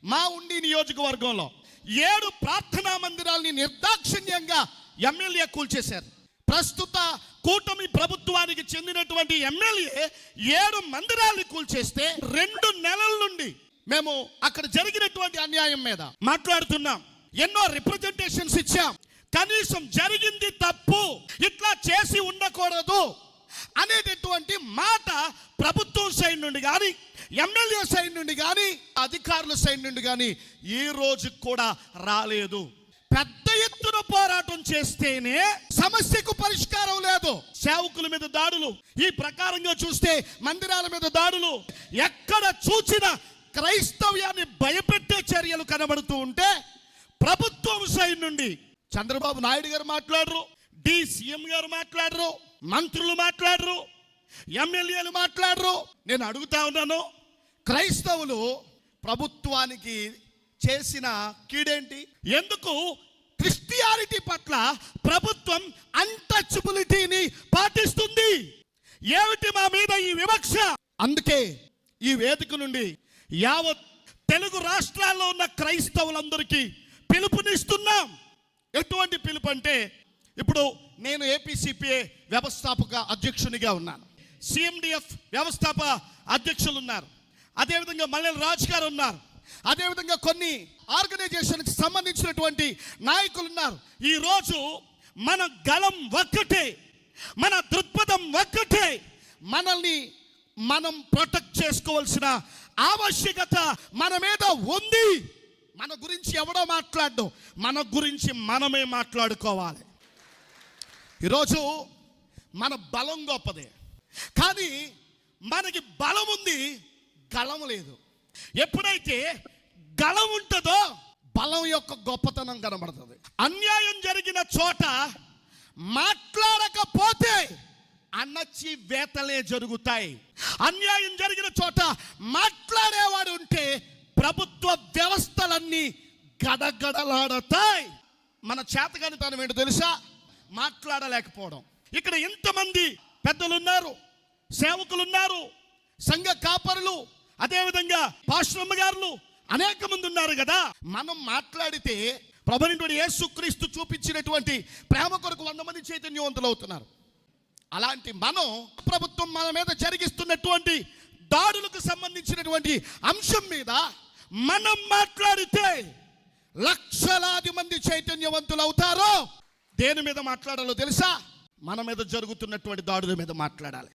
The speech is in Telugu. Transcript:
మా ఉండి నియోజకవర్గంలో 7 ప్రార్థనా మందిరాల్ని నిర్దాక్షిణ్యంగా ఎమ్మెల్యే కూల్చేశారు. ప్రస్తుత కూటమి ప్రభుత్వానికి చెందినటువంటి ఎమ్మెల్యే 7 మందిరాల్ని కూల్చేస్తే 2 నెలల నుండి మేము అక్కడ జరిగినటువంటి అన్యాయం మీద మాట్లాడుతున్నాం. ఎన్నో రిప్రజెంటేషన్స్ ఇచ్చాం. కనీసం జరిగింది తప్పు, ఇట్లా చేసి ఉండకూడదు అనేటటువంటి మాట ప్రభుత్వం సైడ్ నుండి కానీ, ఎమ్మెల్యే సైడ్ నుండి కానీ, అధికారుల సైడ్ నుండి కానీ ఈ రోజు కూడా రాలేదు. పెద్ద ఎత్తున పోరాటం చేస్తేనే సమస్యకు పరిష్కారం లేదు. సేవకుల మీద దాడులు, ఈ ప్రకారంగా చూస్తే మందిరాల మీద దాడులు, ఎక్కడ చూసినా క్రైస్తవ్యాన్ని భయపెట్టే చర్యలు కనబడుతూ ఉంటే ప్రభుత్వం సైడ్ నుండి చంద్రబాబు నాయుడు గారు మాట్లాడరు, సీఎం గారు మాట్లాడరు, మంత్రులు మాట్లాడరు, ఎమ్మెల్యేలు మాట్లాడరు. నేను అడుగుతా ఉన్నాను, క్రైస్తవులు ప్రభుత్వానికి చేసిన కీడేంటి? ఎందుకు క్రిస్టియానిటీ పట్ల ప్రభుత్వం అన్టచబిలిటీని పాటిస్తుంది? ఏమిటి మా మీద ఈ వివక్ష? అందుకే ఈ వేదిక నుండి యావత్ తెలుగు రాష్ట్రాల్లో ఉన్న క్రైస్తవులందరికీ పిలుపునిస్తున్నాం. ఎటువంటి పిలుపు అంటే, ఇప్పుడు నేను ఏపీసీపీఏ వ్యవస్థాపక అధ్యక్షునిగా ఉన్నాను, సిఎండిఎఫ్ వ్యవస్థాపక అధ్యక్షులు ఉన్నారు, అదేవిధంగా మల్లెల రాజు గారు ఉన్నారు, అదేవిధంగా కొన్ని ఆర్గనైజేషన్కి సంబంధించినటువంటి నాయకులు ఉన్నారు. ఈరోజు మన గళం ఒక్కటే, మన దృక్పథం ఒక్కటే. మనల్ని మనం ప్రొటెక్ట్ చేసుకోవాల్సిన ఆవశ్యకత మన మీద ఉంది. మన గురించి ఎవడో మాట్లాడడం, మన గురించి మనమే మాట్లాడుకోవాలి. ఈరోజు మన బలం గొప్పదే, కానీ మనకి బలం ఉంది, గళం లేదు. ఎప్పుడైతే గళం ఉంటుందో బలం యొక్క గొప్పతనం కనబడుతుంది. అన్యాయం జరిగిన చోట మాట్లాడకపోతే అణచి వేతలే జరుగుతాయి. అన్యాయం జరిగిన చోట మాట్లాడేవాడు ఉంటే ప్రభుత్వ వ్యవస్థలన్నీ గడగడలాడతాయి. మన చేతగానితనం ఏంటో తెలుసా? మాట్లాడలేకపోవడం. ఇక్కడ ఎంతమంది పెద్దలు ఉన్నారు, సేవకులు ఉన్నారు, సంఘ కాపరులు, అదేవిధంగా పాస్టర్మ గారులు అనేక మంది ఉన్నారు కదా. మనం మాట్లాడితే ప్రభువైనటువంటి యేసుక్రీస్తు చూపించినటువంటి ప్రేమ కొరకు 100 మంది చైతన్యవంతులు అవుతున్నారు. అలాంటి మనం ప్రభుత్వం మన మీద జరిగిస్తున్నటువంటి దాడులకు సంబంధించినటువంటి అంశం మీద మనం మాట్లాడితే లక్షలాది మంది చైతన్యవంతులు అవుతారు. దేని మీద మాట్లాడాలో తెలుసా? మన మీద జరుగుతున్నటువంటి దాడుల మీద మాట్లాడాలి.